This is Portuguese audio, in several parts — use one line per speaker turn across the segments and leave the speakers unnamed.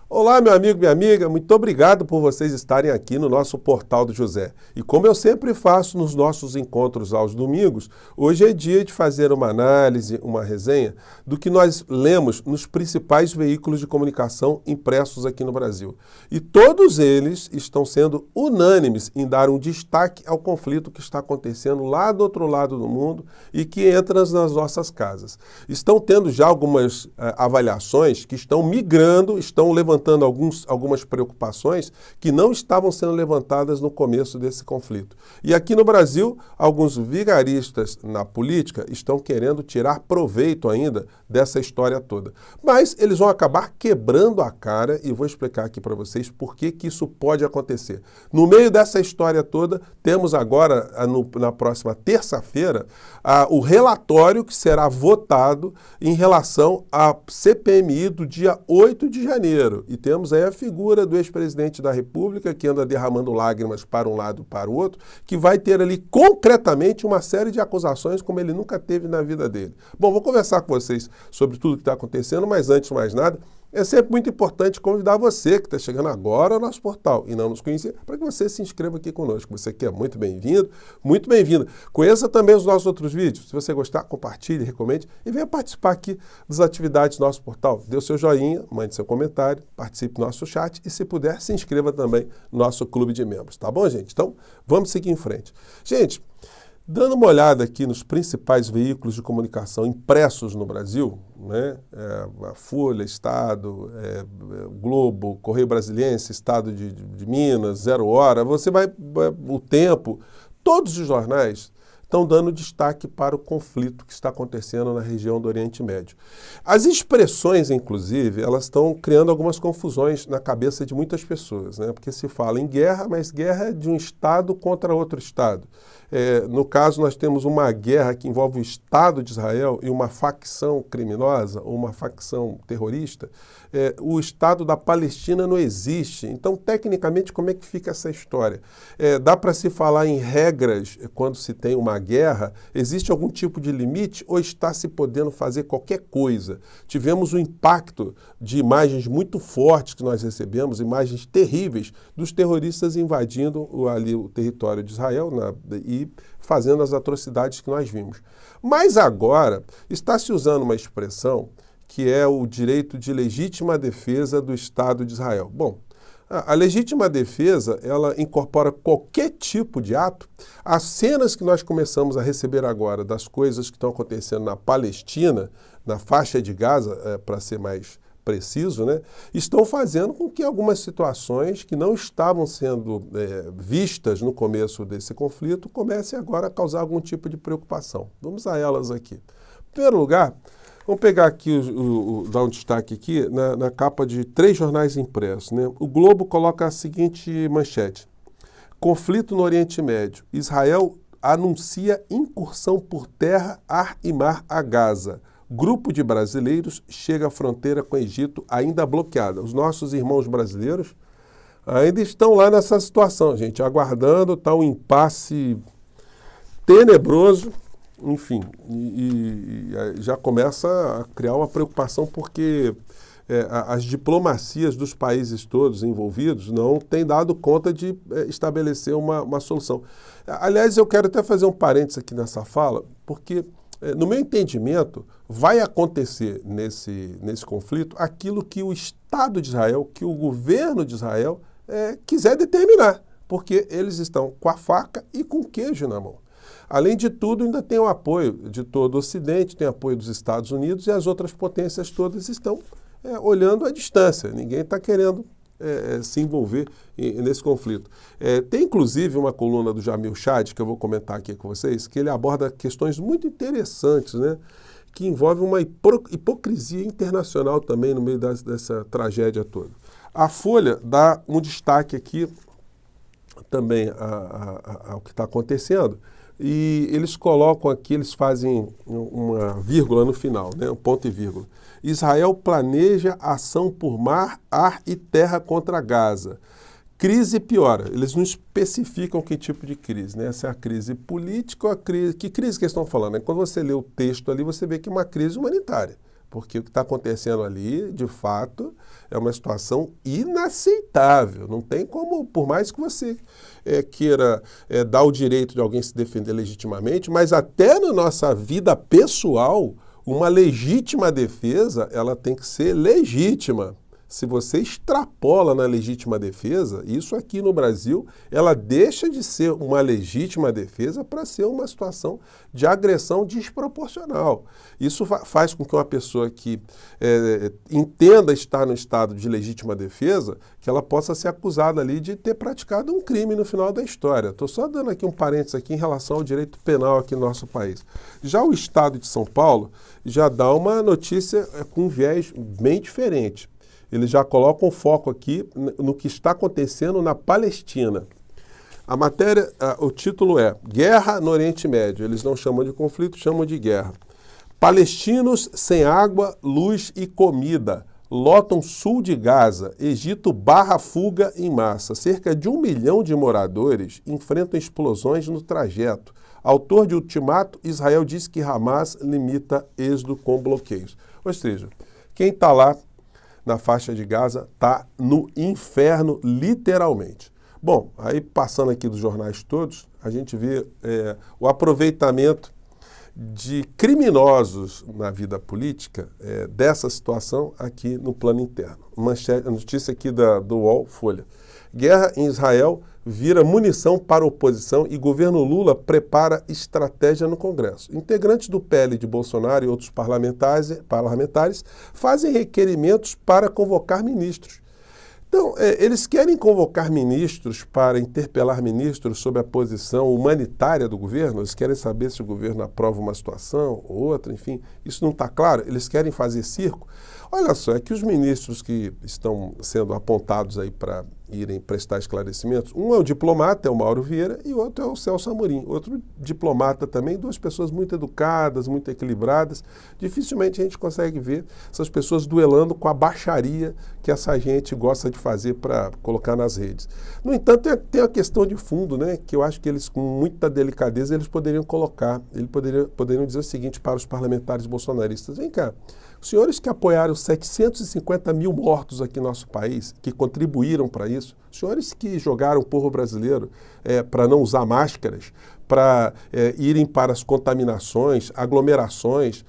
Olá, meu amigo, minha amiga, muito obrigado por vocês estarem aqui no nosso Portal do José. E como eu sempre faço nos nossos encontros aos domingos, hoje é dia de fazer uma análise, uma resenha do que nós lemos nos principais veículos de comunicação impressos aqui no Brasil. E todos eles estão sendo unânimes em dar um destaque ao conflito que está acontecendo lá do outro lado do mundo e que entra nas nossas casas. Estão tendo já algumas avaliações que estão migrando, estão levantando algumas preocupações que não estavam sendo levantadas no começo desse conflito. E aqui no Brasil, alguns vigaristas na política estão querendo tirar proveito ainda dessa história toda. Mas eles vão acabar quebrando a cara e vou explicar aqui para vocês por que isso pode acontecer. No meio dessa história toda, temos agora, na próxima terça-feira, o relatório que será votado em relação à CPMI do dia 8 de janeiro. E temos aí a figura do ex-presidente da República, que anda derramando lágrimas para um lado e para o outro, que vai ter ali concretamente uma série de acusações como ele nunca teve na vida dele. Bom, vou conversar com vocês sobre tudo que está acontecendo, mas antes de mais nada, é sempre muito importante convidar você que está chegando agora ao nosso portal e não nos conhecer, para que você se inscreva aqui conosco. Você que é muito bem-vindo, muito bem-vinda. Conheça também os nossos outros vídeos. Se você gostar, compartilhe, recomende e venha participar aqui das atividades do nosso portal. Dê o seu joinha, mande seu comentário, participe do nosso chat e, se puder, se inscreva também no nosso clube de membros. Tá bom, gente? Então, vamos seguir em frente. Gente, dando uma olhada aqui nos principais veículos de comunicação impressos no Brasil, né? A Folha, Estado, Globo, Correio Brasiliense, Estado de Minas, Zero Hora, o Tempo, todos os jornais estão dando destaque para o conflito que está acontecendo na região do Oriente Médio. As expressões, inclusive, elas estão criando algumas confusões na cabeça de muitas pessoas, né? Porque se fala em guerra, mas guerra é de um Estado contra outro Estado. No caso, nós temos uma guerra que envolve o Estado de Israel e uma facção criminosa ou uma facção terrorista. O Estado da Palestina não existe. Então, tecnicamente, como é que fica essa história? Dá para se falar em regras quando se tem uma guerra? Existe algum tipo de limite ou está se podendo fazer qualquer coisa? Tivemos um impacto de imagens muito fortes que nós recebemos, imagens terríveis dos terroristas invadindo ali o território de Israel e fazendo as atrocidades que nós vimos. Mas agora está se usando uma expressão que é o direito de legítima defesa do Estado de Israel. Bom, a legítima defesa, ela incorpora qualquer tipo de ato. As cenas que nós começamos a receber agora das coisas que estão acontecendo na Palestina, na faixa de Gaza, para ser mais preciso, né, estão fazendo com que algumas situações que não estavam sendo vistas no começo desse conflito comecem agora a causar algum tipo de preocupação. Vamos a elas aqui. Em primeiro lugar, vamos pegar aqui, dar um destaque aqui na capa de 3 jornais impressos, né? O Globo coloca a seguinte manchete: conflito no Oriente Médio. Israel anuncia incursão por terra, ar e mar a Gaza. Grupo de brasileiros chega à fronteira com o Egito ainda bloqueada. Os nossos irmãos brasileiros ainda estão lá nessa situação, gente, aguardando tal impasse tenebroso. Enfim, e já começa a criar uma preocupação porque as diplomacias dos países todos envolvidos não têm dado conta de estabelecer uma solução. Aliás, eu quero até fazer um parênteses aqui nessa fala, porque, no meu entendimento, vai acontecer nesse conflito aquilo que o Estado de Israel, que o governo de Israel quiser determinar, porque eles estão com a faca e com o queijo na mão. Além de tudo, ainda tem o apoio de todo o Ocidente, tem apoio dos Estados Unidos e as outras potências todas estão olhando à distância. Ninguém está querendo se envolver nesse conflito. Tem inclusive uma coluna do Jamil Chad, que eu vou comentar aqui com vocês, que ele aborda questões muito interessantes, né, que envolvem uma hipocrisia internacional também no meio dessa tragédia toda. A Folha dá um destaque aqui também ao que está acontecendo, e eles colocam aqui, eles fazem uma vírgula no final, né, um ponto e vírgula. Israel planeja ação por mar, ar e terra contra Gaza. Crise piora. Eles não especificam que tipo de crise, né? Se é a crise política ou a crise... Que crise que eles estão falando? Quando você lê o texto ali, você vê que é uma crise humanitária. porque o que está acontecendo ali, de fato, é uma situação inaceitável. Não tem como, por mais que você queira dar o direito de alguém se defender legitimamente, mas até na nossa vida pessoal, uma legítima defesa, ela tem que ser legítima. Se você extrapola na legítima defesa, isso aqui no Brasil, ela deixa de ser uma legítima defesa para ser uma situação de agressão desproporcional. Isso faz com que uma pessoa que entenda estar no estado de legítima defesa, que ela possa ser acusada ali de ter praticado um crime no final da história. Estou só dando aqui um parênteses aqui em relação ao direito penal aqui no nosso país. Já o Estado de São Paulo já dá uma notícia com um viés bem diferente. Eles já colocam o foco aqui no que está acontecendo na Palestina. A matéria, o título é Guerra no Oriente Médio. Eles não chamam de conflito, chamam de guerra. Palestinos sem água, luz e comida lotam sul de Gaza. Egito barra fuga em massa. Cerca de 1 milhão de moradores enfrentam explosões no trajeto. Autor de ultimato, Israel diz que Hamas limita êxodo com bloqueios. Ou seja, quem está lá na faixa de Gaza está no inferno, literalmente. Bom, aí passando aqui dos jornais todos, a gente vê o aproveitamento de criminosos na vida política dessa situação aqui no plano interno. A notícia aqui do UOL, Folha. Guerra em Israel vira munição para a oposição e governo Lula prepara estratégia no Congresso. Integrantes do PL de Bolsonaro e outros parlamentares fazem requerimentos para convocar ministros. Então, eles querem convocar ministros para interpelar ministros sobre a posição humanitária do governo, eles querem saber se o governo aprova uma situação ou outra, enfim, isso não está claro, eles querem fazer circo. Olha só, é que os ministros que estão sendo apontados aí para irem prestar esclarecimentos, um é o diplomata, é o Mauro Vieira, e o outro é o Celso Amorim. Outro diplomata também, duas pessoas muito educadas, muito equilibradas. Dificilmente a gente consegue ver essas pessoas duelando com a baixaria que essa gente gosta de fazer para colocar nas redes. No entanto, tem a questão de fundo, né, que eu acho que eles, com muita delicadeza, eles poderiam colocar. Eles poderiam dizer o seguinte para os parlamentares bolsonaristas: vem cá, os senhores que apoiaram 750 mil mortos aqui no nosso país, que contribuíram para isso, os senhores que jogaram o povo brasileiro para não usar máscaras, para irem para as contaminações, aglomerações,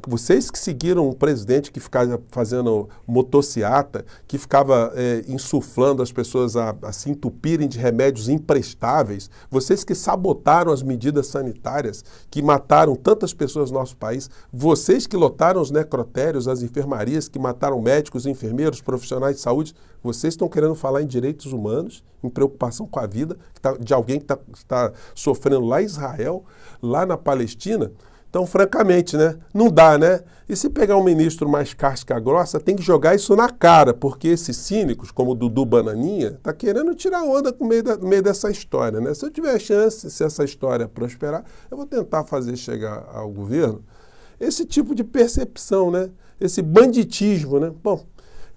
vocês que seguiram um presidente que ficava fazendo motociata, que ficava insuflando as pessoas a se entupirem de remédios imprestáveis, vocês que sabotaram as medidas sanitárias, que mataram tantas pessoas no nosso país, vocês que lotaram os necrotérios, as enfermarias, que mataram médicos, enfermeiros, profissionais de saúde, vocês estão querendo falar em direitos humanos, em preocupação com a vida de alguém que está sofrendo lá em Israel, lá na Palestina? Então, francamente, né, não dá, né? E se pegar um ministro mais casca grossa, tem que jogar isso na cara, porque esses cínicos, como o Dudu Bananinha, tá querendo tirar onda no meio dessa história, né? Se eu tiver chance, se essa história prosperar, eu vou tentar fazer chegar ao governo esse tipo de percepção, né? Esse banditismo, né? Bom,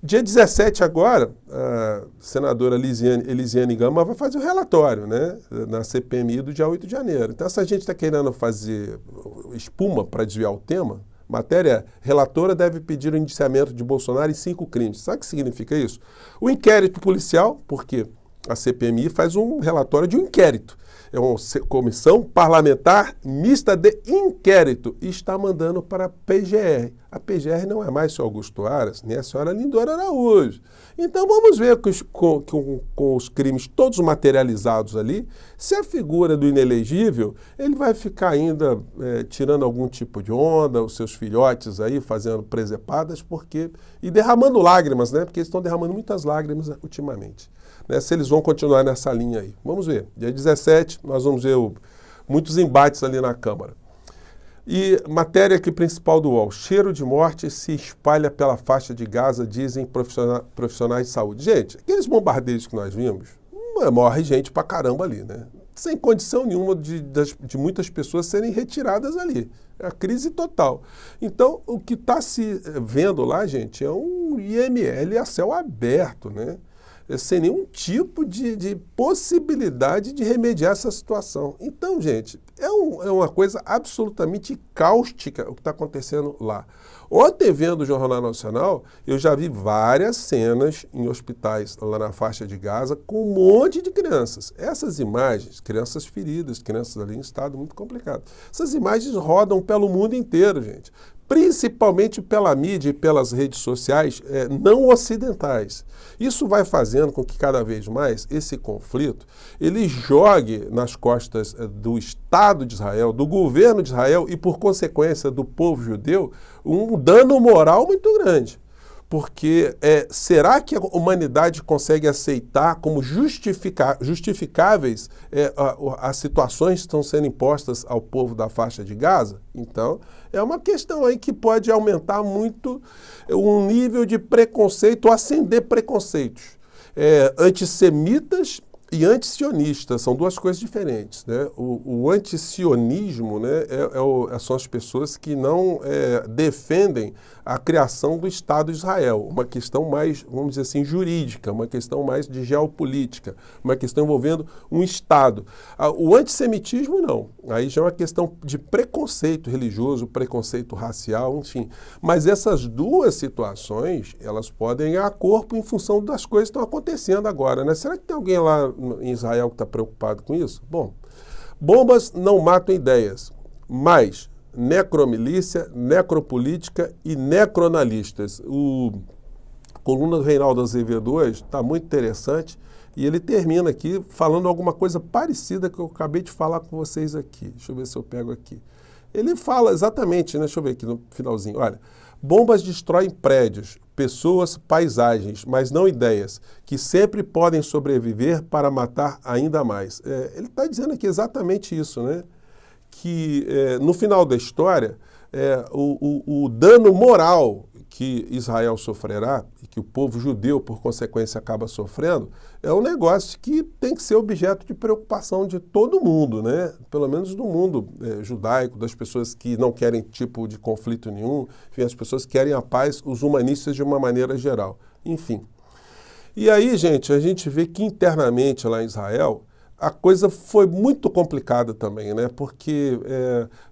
dia 17 agora, a senadora Elisiane Gama vai fazer um relatório, né, na CPMI do dia 8 de janeiro. Então, essa gente está querendo fazer espuma para desviar o tema. Matéria: relatora deve pedir o indiciamento de Bolsonaro em 5 crimes. Sabe o que significa isso? O inquérito policial, porque a CPMI faz um relatório de um inquérito. É uma comissão parlamentar mista de inquérito e está mandando para a PGR. A PGR não é mais o Augusto Aras, nem a senhora Lindora Araújo. Então vamos ver com os crimes todos materializados ali, se a figura do inelegível, ele vai ficar ainda tirando algum tipo de onda, os seus filhotes aí fazendo presepadas, e derramando lágrimas, né? Porque eles estão derramando muitas lágrimas ultimamente. Né, se eles vão continuar nessa linha aí. Vamos ver. Dia 17, nós vamos ver muitos embates ali na Câmara. E matéria aqui principal do UOL: cheiro de morte se espalha pela faixa de Gaza, dizem profissionais de saúde. Gente, aqueles bombardeios que nós vimos, morre gente pra caramba ali, né? Sem condição nenhuma de muitas pessoas serem retiradas ali. É a crise total. Então, o que está se vendo lá, gente, é um IML a céu aberto, né? sem nenhum tipo de possibilidade de remediar essa situação. Então, gente, é uma coisa absolutamente cáustica o que está acontecendo lá. Ontem, vendo o Jornal Nacional, eu já vi várias cenas em hospitais lá na faixa de Gaza com um monte de crianças. Essas imagens, crianças feridas, crianças ali em estado muito complicado, essas imagens rodam pelo mundo inteiro, gente. Principalmente pela mídia e pelas redes sociais não ocidentais. Isso vai fazendo com que cada vez mais esse conflito ele jogue nas costas do Estado de Israel, do governo de Israel e, por consequência, do povo judeu, um dano moral muito grande. Porque será que a humanidade consegue aceitar como justificáveis as situações que estão sendo impostas ao povo da faixa de Gaza? Então, é uma questão aí que pode aumentar muito um nível de preconceito, ou acender preconceitos antissemitas e antisionistas, são duas coisas diferentes, né? O antisionismo, né, são as pessoas que não defendem a criação do Estado de Israel, uma questão mais, vamos dizer assim, jurídica, uma questão mais de geopolítica, uma questão envolvendo um Estado. O antissemitismo não, aí já é uma questão de preconceito religioso, preconceito racial, enfim. Mas essas duas situações, elas podem ir a corpo em função das coisas que estão acontecendo agora, né? Será que tem alguém lá em Israel que está preocupado com isso? Bom, bombas não matam ideias, mas necromilícia, necropolítica e necronalistas. O coluna do Reinaldo Azevedo hoje está muito interessante e ele termina aqui falando alguma coisa parecida que eu acabei de falar com vocês aqui. Deixa eu ver se eu pego aqui. Ele fala exatamente, né? Deixa eu ver aqui no finalzinho. Olha, bombas destroem prédios, pessoas, paisagens, mas não ideias, que sempre podem sobreviver para matar ainda mais. Ele está dizendo aqui exatamente isso, né? Que no final da história, o dano moral que Israel sofrerá, e que o povo judeu, por consequência, acaba sofrendo, é um negócio que tem que ser objeto de preocupação de todo mundo, né? Pelo menos do mundo judaico, das pessoas que não querem tipo de conflito nenhum, enfim, as pessoas que querem a paz, os humanistas de uma maneira geral, enfim. E aí, gente, a gente vê que internamente lá em Israel, a coisa foi muito complicada também, né? Porque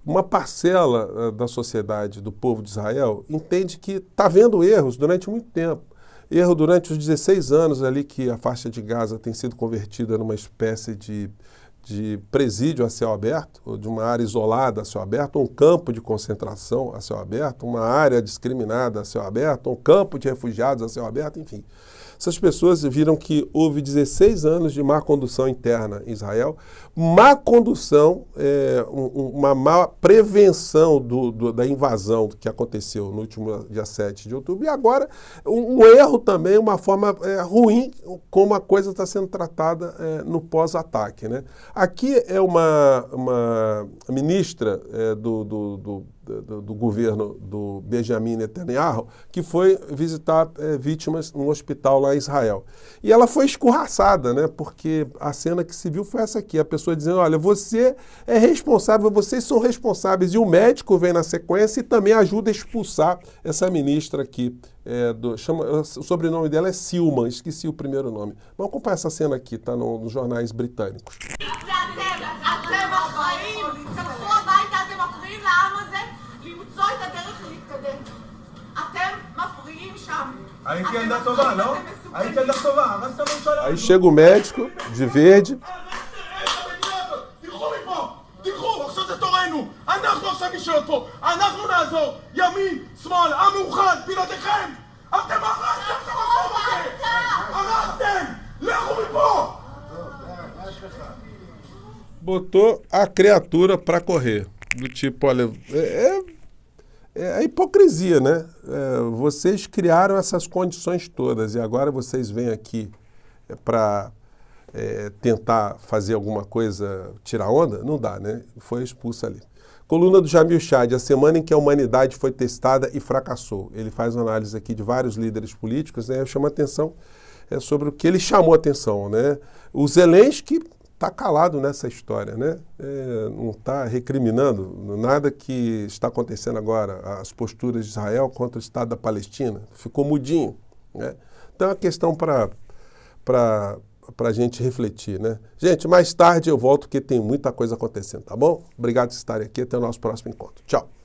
uma parcela da sociedade, do povo de Israel, entende que está vendo erros durante muito tempo. Erro durante os 16 anos ali que a faixa de Gaza tem sido convertida numa espécie de presídio a céu aberto, ou de uma área isolada a céu aberto, um campo de concentração a céu aberto, uma área discriminada a céu aberto, um campo de refugiados a céu aberto, enfim. Essas pessoas viram que houve 16 anos de má condução interna em Israel, má condução, uma má prevenção da invasão que aconteceu no último dia 7 de outubro, e agora um erro também, uma forma ruim como a coisa está sendo tratada no pós-ataque, né? Aqui é uma ministra do governo do Benjamin Netanyahu, que foi visitar vítimas num hospital lá em Israel. E ela foi escorraçada, né? Porque a cena que se viu foi essa aqui, a pessoa dizendo, olha, você é responsável, vocês são responsáveis. E o médico vem na sequência e também ajuda a expulsar essa ministra aqui. O sobrenome dela é Silman, esqueci o primeiro nome. Vamos acompanhar essa cena aqui, tá nos jornais britânicos.
הייתי ילדה טובה, לא? הייתי ילדה טובה, הרסת הממשלה.
Aí chega o médico, de verde.
תלכו מפה, תלכו, עכשיו זה תורנו. אנחנו עכשיו נשאר פה, אנחנו נעזור. ימין, שמאל, עם מאוחד, בלעדיכם. אתם הרסתם את המקום הזה. הרסתם, לכו מפה.
Botou a criatura para correr. Do tipo, olha, é a hipocrisia, né? Vocês criaram essas condições todas e agora vocês vêm aqui para tentar fazer alguma coisa, tirar onda? Não dá, né? Foi expulso ali. Coluna do Jamil Chad, a semana em que a humanidade foi testada e fracassou. Ele faz uma análise aqui de vários líderes políticos, né? Chama atenção sobre o que ele chamou atenção, né? O Zelensky está calado nessa história, né? Não está recriminando nada que está acontecendo agora, as posturas de Israel contra o Estado da Palestina. Ficou mudinho, né? Então é uma questão para a gente refletir, né? Gente, mais tarde eu volto porque tem muita coisa acontecendo, tá bom? Obrigado por estarem aqui, até o nosso próximo encontro. Tchau!